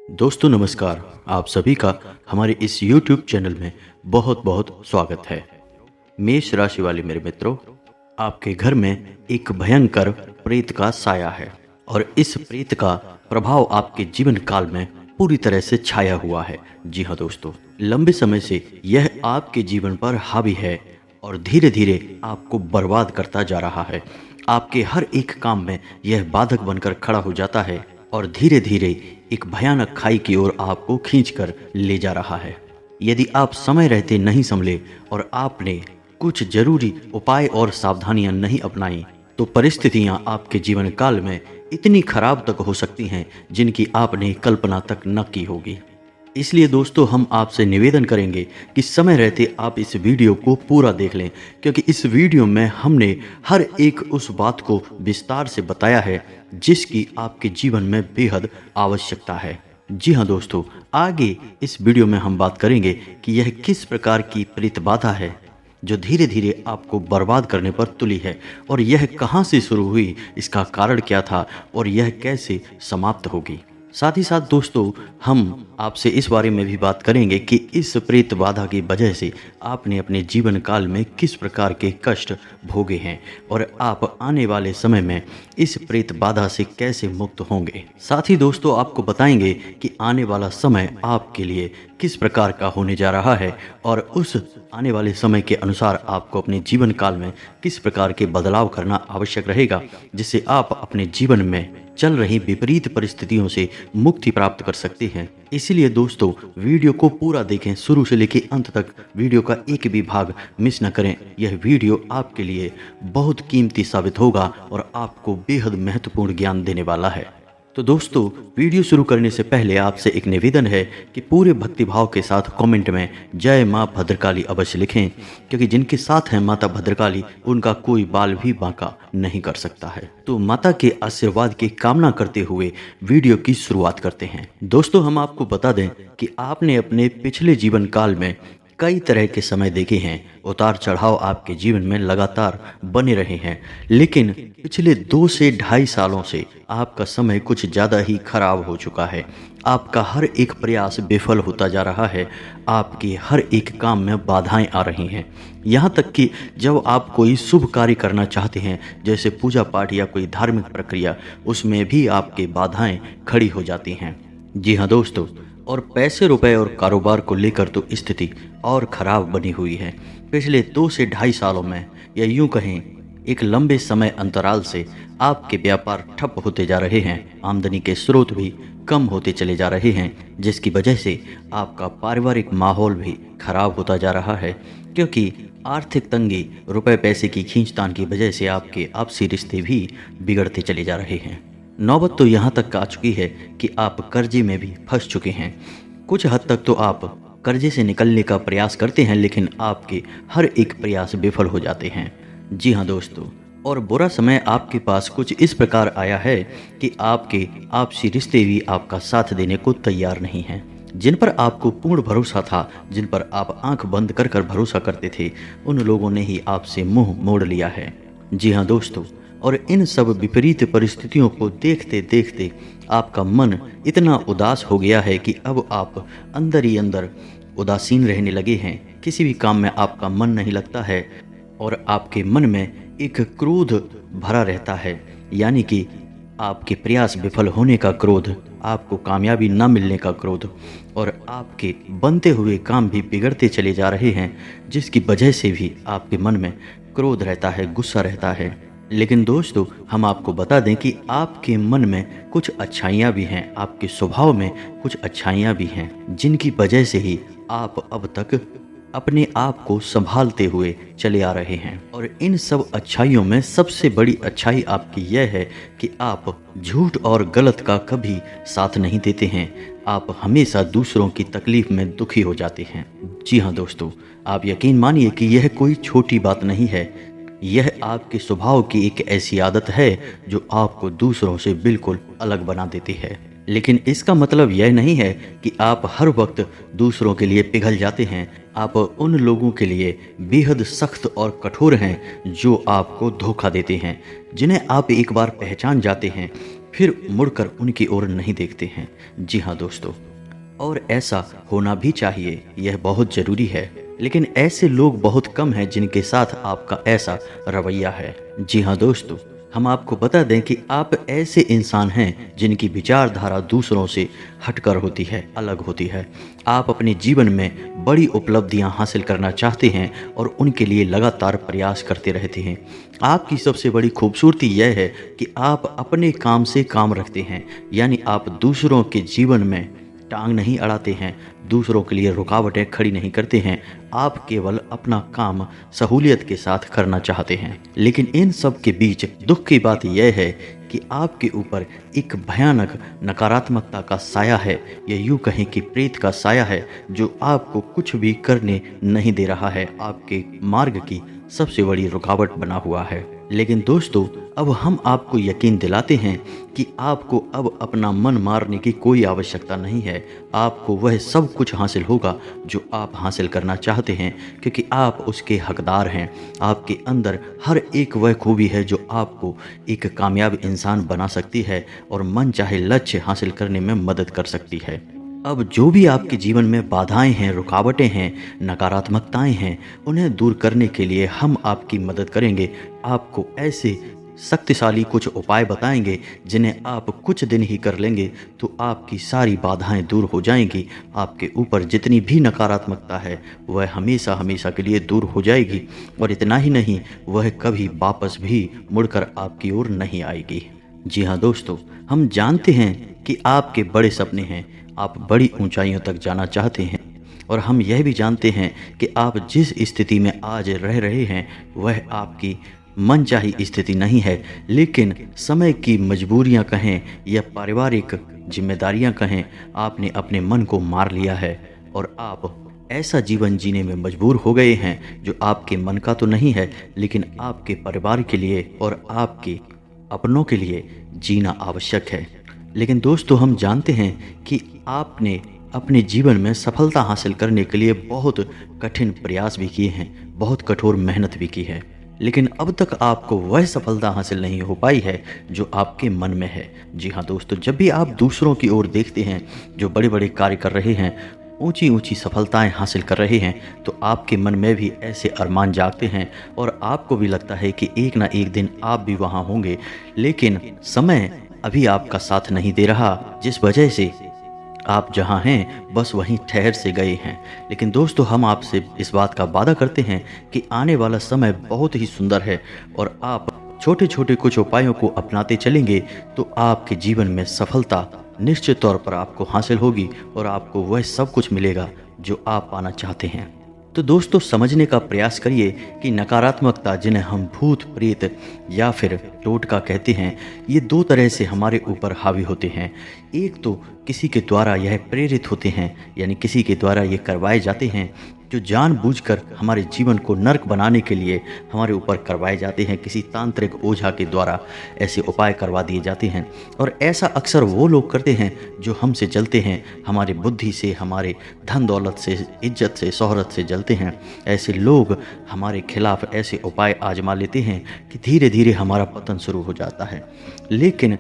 दोस्तों नमस्कार। आप सभी का हमारे इस YouTube चैनल में बहुत बहुत स्वागत है। मेष राशि वाले मेरे मित्रों, आपके घर में एक भयंकर प्रेत का साया है और इस प्रेत का प्रभाव आपके जीवन काल में पूरी तरह से छाया हुआ है। जी हाँ दोस्तों, लंबे समय से यह आपके जीवन पर हावी है और धीरे धीरे आपको बर्बाद करता जा रहा है। आपके हर एक काम में यह बाधक बनकर खड़ा हो जाता है और धीरे धीरे एक भयानक खाई की ओर आपको खींचकर ले जा रहा है। यदि आप समय रहते नहीं संभले और आपने कुछ जरूरी उपाय और सावधानियां नहीं अपनाई तो परिस्थितियां आपके जीवन काल में इतनी खराब तक हो सकती हैं जिनकी आपने कल्पना तक न की होगी। इसलिए दोस्तों, हम आपसे निवेदन करेंगे कि समय रहते आप इस वीडियो को पूरा देख लें, क्योंकि इस वीडियो में हमने हर एक उस बात को विस्तार से बताया है जिसकी आपके जीवन में बेहद आवश्यकता है। जी हाँ दोस्तों, आगे इस वीडियो में हम बात करेंगे कि यह किस प्रकार की प्रेत बाधा है जो धीरे धीरे आपको बर्बाद करने पर तुली है और यह कहाँ से शुरू हुई, इसका कारण क्या था और यह कैसे समाप्त होगी। साथ ही साथ दोस्तों, हम आपसे इस बारे में भी बात करेंगे कि इस प्रेत बाधा की वजह से आपने अपने जीवन काल में किस प्रकार के कष्ट भोगे हैं और आप आने वाले समय में इस प्रेत बाधा से कैसे मुक्त होंगे। साथ ही दोस्तों, आपको बताएंगे कि आने वाला समय आपके लिए किस प्रकार का होने जा रहा है और उस आने वाले समय के अनुसार आपको अपने जीवन काल में किस प्रकार के बदलाव करना आवश्यक रहेगा, जिससे आप अपने जीवन में चल रही विपरीत परिस्थितियों से मुक्ति प्राप्त कर सकते हैं। इसीलिए दोस्तों, वीडियो को पूरा देखें, शुरू से लेकर अंत तक वीडियो का एक भी भाग मिस न करें। यह वीडियो आपके लिए बहुत कीमती साबित होगा और आपको बेहद महत्वपूर्ण ज्ञान देने वाला है। तो दोस्तों, वीडियो शुरू करने से पहले आपसे एक निवेदन है कि पूरे भक्तिभाव के साथ कमेंट में जय माँ भद्रकाली अवश्य लिखें, क्योंकि जिनके साथ हैं माता भद्रकाली उनका कोई बाल भी बांका नहीं कर सकता है। तो माता के आशीर्वाद की कामना करते हुए वीडियो की शुरुआत करते हैं। दोस्तों, हम आपको बता दें कि आपने अपने पिछले जीवन काल में कई तरह के समय देखे हैं। उतार चढ़ाव आपके जीवन में लगातार बने रहे हैं, लेकिन पिछले 2 से ढाई सालों से आपका समय कुछ ज़्यादा ही खराब हो चुका है। आपका हर एक प्रयास विफल होता जा रहा है। आपके हर एक काम में बाधाएं आ रही हैं। यहाँ तक कि जब आप कोई शुभ कार्य करना चाहते हैं, जैसे पूजा पाठ या कोई धार्मिक प्रक्रिया, उसमें भी आपके बाधाएं खड़ी हो जाती हैं। जी हाँ दोस्तों, और पैसे रुपए और कारोबार को लेकर तो स्थिति और ख़राब बनी हुई है। पिछले 2 से ढाई सालों में, या यूं कहें एक लंबे समय अंतराल से, आपके व्यापार ठप होते जा रहे हैं। आमदनी के स्रोत भी कम होते चले जा रहे हैं, जिसकी वजह से आपका पारिवारिक माहौल भी खराब होता जा रहा है, क्योंकि आर्थिक तंगी, रुपए पैसे की खींचतान की वजह से आपके आपसी रिश्ते भी बिगड़ते चले जा रहे हैं। नौबत तो यहाँ तक आ चुकी है कि आप कर्जे में भी फंस चुके हैं। कुछ हद तक तो आप कर्जे से निकलने का प्रयास करते हैं, लेकिन आपके हर एक प्रयास विफल हो जाते हैं। जी हाँ दोस्तों, और बुरा समय आपके पास कुछ इस प्रकार आया है कि आपके आपसी रिश्ते भी आपका साथ देने को तैयार नहीं हैं। जिन पर आपको पूर्ण भरोसा था, जिन पर आप आंख बंद कर कर भरोसा करते थे, उन लोगों ने ही आपसे मुंह मोड़ लिया है। जी हाँ दोस्तों, और इन सब विपरीत परिस्थितियों को देखते देखते आपका मन इतना उदास हो गया है कि अब आप अंदर ही अंदर उदासीन रहने लगे हैं। किसी भी काम में आपका मन नहीं लगता है और आपके मन में एक क्रोध भरा रहता है, यानी कि आपके प्रयास विफल होने का क्रोध, आपको कामयाबी न मिलने का क्रोध, और आपके बनते हुए काम भी बिगड़ते चले जा रहे हैं, जिसकी वजह से भी आपके मन में क्रोध रहता है, गुस्सा रहता है। लेकिन दोस्तों, हम आपको बता दें कि आपके मन में कुछ अच्छाइयाँ भी हैं, आपके स्वभाव में कुछ अच्छाइयाँ भी हैं, जिनकी वजह से ही आप अब तक अपने आप को संभालते हुए चले आ रहे हैं। और इन सब अच्छाइयों में सबसे बड़ी अच्छाई आपकी यह है कि आप झूठ और गलत का कभी साथ नहीं देते हैं। आप हमेशा दूसरों की तकलीफ में दुखी हो जाते हैं। जी हाँ दोस्तों, आप यकीन मानिए कि यह कोई छोटी बात नहीं है। यह आपके स्वभाव की एक ऐसी आदत है जो आपको दूसरों से बिल्कुल अलग बना देती है। लेकिन इसका मतलब यह नहीं है कि आप हर वक्त दूसरों के लिए पिघल जाते हैं। आप उन लोगों के लिए बेहद सख्त और कठोर हैं जो आपको धोखा देते हैं। जिन्हें आप एक बार पहचान जाते हैं फिर मुड़कर उनकी ओर नहीं देखते हैं। जी हाँ दोस्तों, और ऐसा होना भी चाहिए, यह बहुत ज़रूरी है। लेकिन ऐसे लोग बहुत कम हैं जिनके साथ आपका ऐसा रवैया है। जी हाँ दोस्तों, हम आपको बता दें कि आप ऐसे इंसान हैं जिनकी विचारधारा दूसरों से हटकर होती है, अलग होती है। आप अपने जीवन में बड़ी उपलब्धियां हासिल करना चाहते हैं और उनके लिए लगातार प्रयास करते रहते हैं। आपकी सबसे बड़ी खूबसूरती यह है कि आप अपने काम से काम रखते हैं, यानी आप दूसरों के जीवन में टांग नहीं अड़ाते हैं, दूसरों के लिए रुकावटें खड़ी नहीं करते हैं। आप केवल अपना काम सहूलियत के साथ करना चाहते हैं। लेकिन इन सब के बीच दुख की बात यह है कि आपके ऊपर एक भयानक नकारात्मकता का साया है, या यूँ कहें कि प्रेत का साया है, जो आपको कुछ भी करने नहीं दे रहा है, आपके मार्ग की सबसे बड़ी रुकावट बना हुआ है। लेकिन दोस्तों, अब हम आपको यकीन दिलाते हैं कि आपको अब अपना मन मारने की कोई आवश्यकता नहीं है। आपको वह सब कुछ हासिल होगा जो आप हासिल करना चाहते हैं, क्योंकि आप उसके हकदार हैं। आपके अंदर हर एक वह खूबी है जो आपको एक कामयाब इंसान बना सकती है और मन चाहे लक्ष्य हासिल करने में मदद कर सकती है। अब जो भी आपके जीवन में बाधाएं हैं, रुकावटें हैं, नकारात्मकताएं हैं, उन्हें दूर करने के लिए हम आपकी मदद करेंगे। आपको ऐसे शक्तिशाली कुछ उपाय बताएंगे जिन्हें आप कुछ दिन ही कर लेंगे तो आपकी सारी बाधाएं दूर हो जाएंगी। आपके ऊपर जितनी भी नकारात्मकता है वह हमेशा हमेशा के लिए दूर हो जाएगी, और इतना ही नहीं, वह कभी वापस भी मुड़कर आपकी ओर नहीं आएगी। जी हाँ दोस्तों, हम जानते हैं कि आपके बड़े सपने हैं, आप बड़ी ऊंचाइयों तक जाना चाहते हैं, और हम यह भी जानते हैं कि आप जिस स्थिति में आज रह रहे हैं वह आपकी मनचाही स्थिति नहीं है। लेकिन समय की मजबूरियां कहें या पारिवारिक जिम्मेदारियां कहें, आपने अपने मन को मार लिया है और आप ऐसा जीवन जीने में मजबूर हो गए हैं जो आपके मन का तो नहीं है, लेकिन आपके परिवार के लिए और आपके अपनों के लिए जीना आवश्यक है। लेकिन दोस्तों, हम जानते हैं कि आपने अपने जीवन में सफलता हासिल करने के लिए बहुत कठिन प्रयास भी किए हैं, बहुत कठोर मेहनत भी की है, लेकिन अब तक आपको वह सफलता हासिल नहीं हो पाई है जो आपके मन में है। जी हाँ दोस्तों, जब भी आप दूसरों की ओर देखते हैं जो बड़े बड़े कार्य कर रहे हैं, ऊंची ऊंची सफलताएं हासिल कर रहे हैं, तो आपके मन में भी ऐसे अरमान जागते हैं और आपको भी लगता है कि एक ना एक दिन आप भी वहां होंगे। लेकिन समय अभी आपका साथ नहीं दे रहा, जिस वजह से आप जहां हैं बस वहीं ठहर से गए हैं। लेकिन दोस्तों, हम आपसे इस बात का वादा करते हैं कि आने वाला समय बहुत ही सुंदर है, और आप छोटे छोटे कुछ उपायों को अपनाते चलेंगे तो आपके जीवन में सफलता निश्चित तौर पर आपको हासिल होगी और आपको वह सब कुछ मिलेगा जो आप पाना चाहते हैं। तो दोस्तों, समझने का प्रयास करिए कि नकारात्मकता, जिन्हें हम भूत प्रेत या फिर टोटका कहते हैं, ये दो तरह से हमारे ऊपर हावी होते हैं। एक तो किसी के द्वारा यह प्रेरित होते हैं, यानी किसी के द्वारा ये करवाए जाते हैं, जो जानबूझकर हमारे जीवन को नर्क बनाने के लिए हमारे ऊपर करवाए जाते हैं। किसी तांत्रिक ओझा के द्वारा ऐसे उपाय करवा दिए जाते हैं, और ऐसा अक्सर वो लोग करते हैं जो हमसे जलते हैं, हमारे बुद्धि से, हमारे धन दौलत से, इज्जत से, शोहरत से जलते हैं। ऐसे लोग हमारे खिलाफ ऐसे उपाय आजमा लेते हैं कि धीरे धीरे हमारा पतन शुरू हो जाता है। लेकिन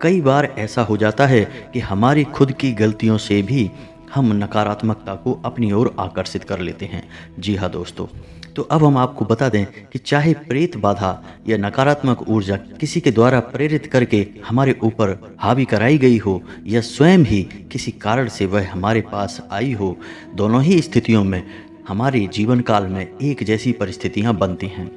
कई बार ऐसा हो जाता है कि हमारी खुद की गलतियों से भी हम नकारात्मकता को अपनी ओर आकर्षित कर लेते हैं। जी हाँ दोस्तों, तो अब हम आपको बता दें कि चाहे प्रेत बाधा या नकारात्मक ऊर्जा किसी के द्वारा प्रेरित करके हमारे ऊपर हावी कराई गई हो, या स्वयं ही किसी कारण से वह हमारे पास आई हो, दोनों ही स्थितियों में हमारे जीवन काल में एक जैसी परिस्थितियां बनती हैं।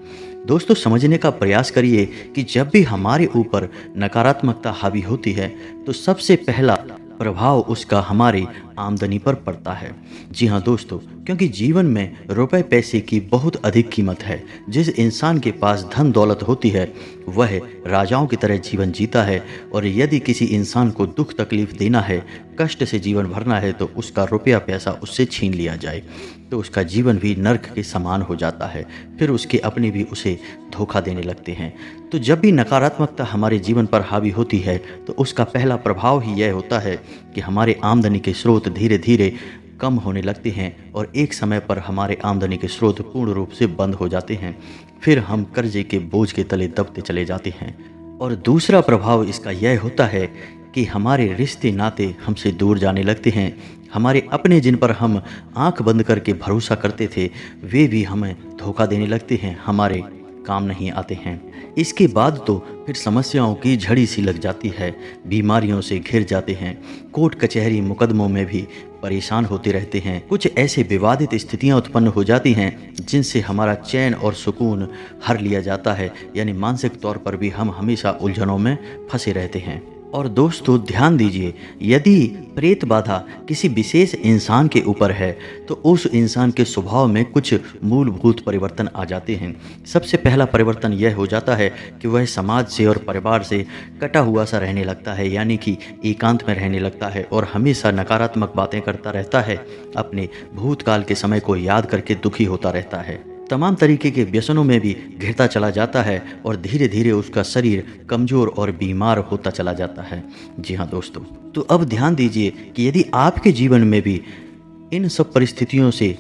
दोस्तों, समझने का प्रयास करिए कि जब भी हमारे ऊपर नकारात्मकता हावी होती है तो सबसे पहला प्रभाव उसका हमारी आमदनी पर पड़ता है। जी हाँ दोस्तों, क्योंकि जीवन में रुपए पैसे की बहुत अधिक कीमत है। जिस इंसान के पास धन दौलत होती है वह राजाओं की तरह जीवन जीता है, और यदि किसी इंसान को दुख तकलीफ देना है, कष्ट से जीवन भरना है, तो उसका रुपया पैसा उससे छीन लिया जाए तो उसका जीवन भी नर्क के समान हो जाता है। फिर उसके अपने भी उसे धोखा देने लगते हैं। तो जब भी नकारात्मकता हमारे जीवन पर हावी होती है तो उसका पहला प्रभाव ही यह होता है कि हमारे आमदनी के स्रोत धीरे धीरे कम होने लगते हैं, और एक समय पर हमारे आमदनी के स्रोत पूर्ण रूप से बंद हो जाते हैं। फिर हम कर्जे के बोझ के तले दबते चले जाते हैं। और दूसरा प्रभाव इसका यह होता है कि हमारे रिश्ते नाते हमसे दूर जाने लगते हैं। हमारे अपने जिन पर हम आंख बंद करके भरोसा करते थे वे भी हमें धोखा देने लगते हैं, हमारे काम नहीं आते हैं। इसके बाद तो फिर समस्याओं की झड़ी सी लग जाती है, बीमारियों से घिर जाते हैं, कोर्ट कचहरी मुकदमों में भी परेशान होते रहते हैं। कुछ ऐसे विवादित स्थितियां उत्पन्न हो जाती हैं जिनसे हमारा चैन और सुकून हर लिया जाता है, यानी मानसिक तौर पर भी हम हमेशा उलझनों में फंसे रहते हैं। और दोस्तों ध्यान दीजिए, यदि प्रेत बाधा किसी विशेष इंसान के ऊपर है तो उस इंसान के स्वभाव में कुछ मूलभूत परिवर्तन आ जाते हैं। सबसे पहला परिवर्तन यह हो जाता है कि वह समाज से और परिवार से कटा हुआ सा रहने लगता है, यानी कि एकांत में रहने लगता है और हमेशा नकारात्मक बातें करता रहता है, अपने भूतकाल के समय को याद करके दुखी होता रहता है, तमाम तरीके के व्यसनों में भी घिरता चला जाता है और धीरे धीरे उसका शरीर कमज़ोर और बीमार होता चला जाता है। जी हाँ दोस्तों, तो अब ध्यान दीजिए कि यदि आपके जीवन में भी इन सब परिस्थितियों से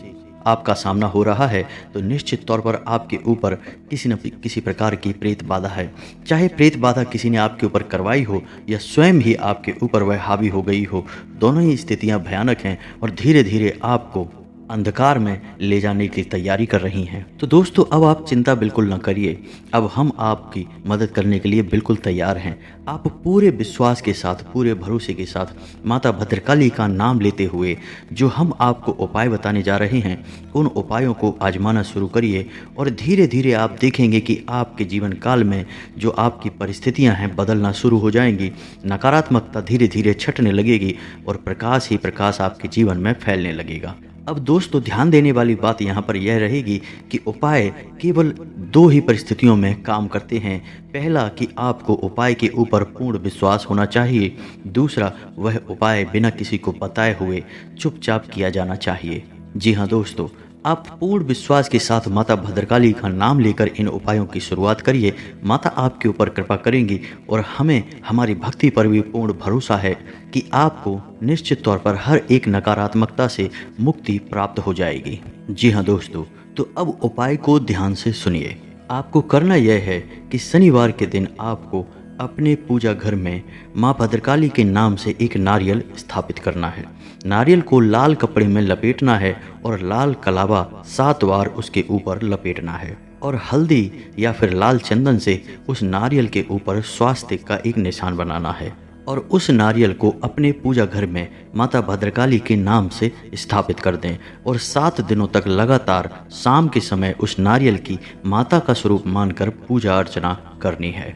आपका सामना हो रहा है तो निश्चित तौर पर आपके ऊपर किसी न किसी प्रकार की प्रेत बाधा है। चाहे प्रेत बाधा किसी ने आपके ऊपर करवाई हो या स्वयं ही आपके ऊपर वह हावी हो गई हो, दोनों ही स्थितियां भयानक हैं और धीरे धीरे आपको अंधकार में ले जाने की तैयारी कर रही हैं। तो दोस्तों अब आप चिंता बिल्कुल न करिए, अब हम आपकी मदद करने के लिए बिल्कुल तैयार हैं। आप पूरे विश्वास के साथ, पूरे भरोसे के साथ माता भद्रकाली का नाम लेते हुए जो हम आपको उपाय बताने जा रहे हैं उन उपायों को आजमाना शुरू करिए और धीरे धीरे आप देखेंगे कि आपके जीवन काल में जो आपकी परिस्थितियां हैं बदलना शुरू हो जाएंगी, नकारात्मकता धीरे धीरे छटने लगेगी और प्रकाश ही प्रकाश आपके जीवन में फैलने लगेगा। अब दोस्तों ध्यान देने वाली बात यहाँ पर यह रहेगी कि उपाय केवल दो ही परिस्थितियों में काम करते हैं। पहला कि आपको उपाय के ऊपर पूर्ण विश्वास होना चाहिए, दूसरा वह उपाय बिना किसी को बताए हुए चुपचाप किया जाना चाहिए। जी हाँ दोस्तों, आप पूर्ण विश्वास के साथ माता भद्रकाली का नाम लेकर इन उपायों की शुरुआत करिए। माता आपके ऊपर कृपा करेंगी और हमें हमारी भक्ति पर भी पूर्ण भरोसा है कि आपको निश्चित तौर पर हर एक नकारात्मकता से मुक्ति प्राप्त हो जाएगी। जी हाँ दोस्तों, तो अब उपाय को ध्यान से सुनिए। आपको करना यह है कि शनिवार के दिन आपको अपने पूजा घर में माँ भद्रकाली के नाम से एक नारियल स्थापित करना है। नारियल को लाल कपड़े में लपेटना है और लाल कलावा 7 बार उसके ऊपर लपेटना है और हल्दी या फिर लाल चंदन से उस नारियल के ऊपर स्वास्तिक का एक निशान बनाना है और उस नारियल को अपने पूजा घर में माता भद्रकाली के नाम से स्थापित कर दें और 7 दिनों तक लगातार शाम के समय उस नारियल की माता का स्वरूप मानकर पूजा अर्चना करनी है।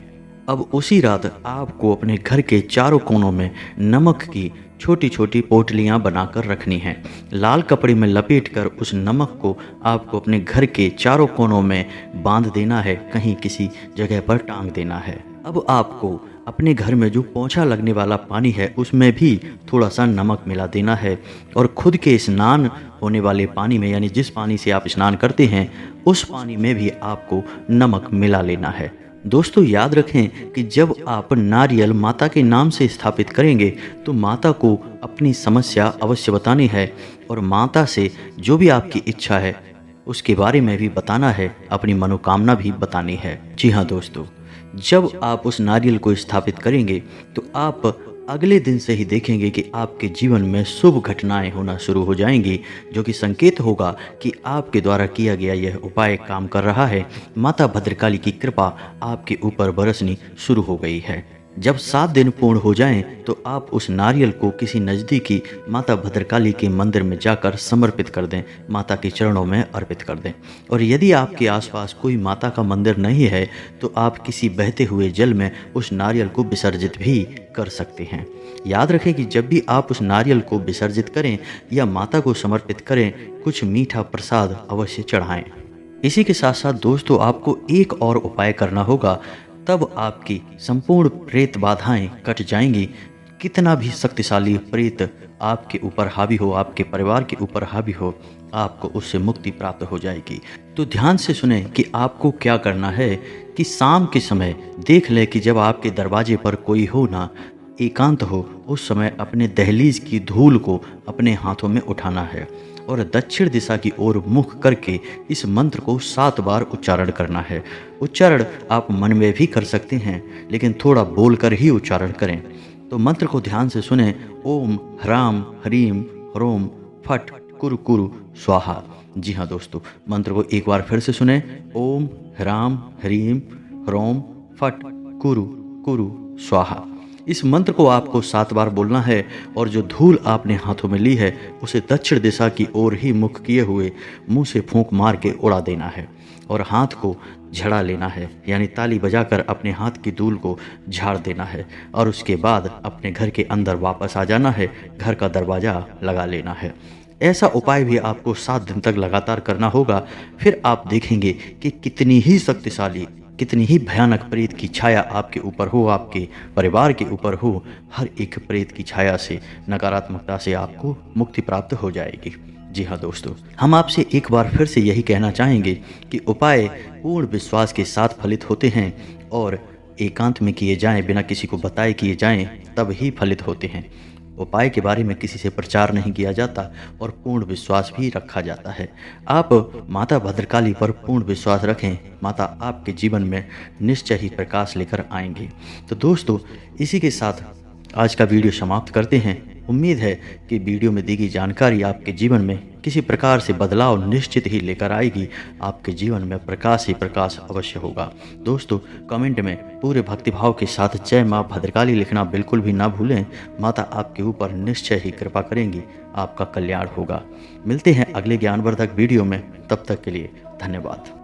अब उसी रात आपको अपने घर के चारों कोनों में नमक की छोटी छोटी पोटलियां बनाकर रखनी हैं। लाल कपड़े में लपेटकर उस नमक को आपको अपने घर के चारों कोनों में बांध देना है, कहीं किसी जगह पर टांग देना है। अब आपको अपने घर में जो पोंछा लगने वाला पानी है उसमें भी थोड़ा सा नमक मिला देना है और खुद के स्नान होने वाले पानी में, यानी जिस पानी से आप स्नान करते हैं उस पानी में भी आपको नमक मिला लेना है। दोस्तों याद रखें कि जब आप नारियल माता के नाम से स्थापित करेंगे तो माता को अपनी समस्या अवश्य बतानी है और माता से जो भी आपकी इच्छा है उसके बारे में भी बताना है, अपनी मनोकामना भी बतानी है। जी हाँ दोस्तों, जब आप उस नारियल को स्थापित करेंगे तो आप अगले दिन से ही देखेंगे कि आपके जीवन में शुभ घटनाएं होना शुरू हो जाएंगी, जो कि संकेत होगा कि आपके द्वारा किया गया यह उपाय काम कर रहा है। माता भद्रकाली की कृपा आपके ऊपर बरसनी शुरू हो गई है। जब 7 दिन पूर्ण हो जाएं तो आप उस नारियल को किसी नज़दीकी माता भद्रकाली के मंदिर में जाकर समर्पित कर दें, माता के चरणों में अर्पित कर दें। और यदि आपके आसपास कोई माता का मंदिर नहीं है तो आप किसी बहते हुए जल में उस नारियल को विसर्जित भी कर सकते हैं। याद रखें कि जब भी आप उस नारियल को विसर्जित करें या माता को समर्पित करें, कुछ मीठा प्रसाद अवश्य चढ़ाएं। इसी के साथ साथ दोस्तों आपको एक और उपाय करना होगा, तब आपकी संपूर्ण प्रेत बाधाएं कट जाएंगी। कितना भी शक्तिशाली प्रेत आपके ऊपर हावी हो, आपके परिवार के ऊपर हावी हो, आपको उससे मुक्ति प्राप्त हो जाएगी। तो ध्यान से सुने कि आपको क्या करना है कि शाम के समय देख लें कि जब आपके दरवाजे पर कोई हो ना, एकांत हो उस समय अपने दहलीज की धूल को अपने हाथों में उठाना है और दक्षिण दिशा की ओर मुख करके इस मंत्र को 7 बार उच्चारण करना है। उच्चारण आप मन में भी कर सकते हैं, लेकिन थोड़ा बोलकर ही उच्चारण करें। तो मंत्र को ध्यान से सुने। ओम ह्राम ह्रीम ह्रोम फट कुरु कुरु स्वाहा। जी हाँ दोस्तों, मंत्र को एक बार फिर से सुने। ओम ह्राम ह्रीम ह्रोम फट कुरु कुरु स्वाहा। इस मंत्र को आपको 7 बार बोलना है और जो धूल आपने हाथों में ली है उसे दक्षिण दिशा की ओर ही मुख किए हुए मुंह से फूंक मार के उड़ा देना है और हाथ को झड़ा लेना है, यानी ताली बजाकर अपने हाथ की धूल को झाड़ देना है और उसके बाद अपने घर के अंदर वापस आ जाना है, घर का दरवाज़ा लगा लेना है। ऐसा उपाय भी आपको 7 दिन तक लगातार करना होगा। फिर आप देखेंगे कि कितनी ही शक्तिशाली, कितनी ही भयानक प्रेत की छाया आपके ऊपर हो, आपके परिवार के ऊपर हो, हर एक प्रेत की छाया से, नकारात्मकता से आपको मुक्ति प्राप्त हो जाएगी। जी हाँ दोस्तों, हम आपसे एक बार फिर से यही कहना चाहेंगे कि उपाय पूर्ण विश्वास के साथ फलित होते हैं और एकांत में किए जाएं, बिना किसी को बताए किए जाएं, तब ही फलित होते हैं। उपाय के बारे में किसी से प्रचार नहीं किया जाता और पूर्ण विश्वास भी रखा जाता है। आप माता भद्रकाली पर पूर्ण विश्वास रखें, माता आपके जीवन में निश्चय ही प्रकाश लेकर आएंगी। तो दोस्तों, इसी के साथ आज का वीडियो समाप्त करते हैं। उम्मीद है कि वीडियो में दी गई जानकारी आपके जीवन में किसी प्रकार से बदलाव निश्चित ही लेकर आएगी। आपके जीवन में प्रकाश ही प्रकाश अवश्य होगा। दोस्तों, कमेंट में पूरे भक्तिभाव के साथ जय माँ भद्रकाली लिखना बिल्कुल भी ना भूलें। माता आपके ऊपर निश्चय ही कृपा करेंगी, आपका कल्याण होगा। मिलते हैं अगले ज्ञानवर्धक वीडियो में, तब तक के लिए धन्यवाद।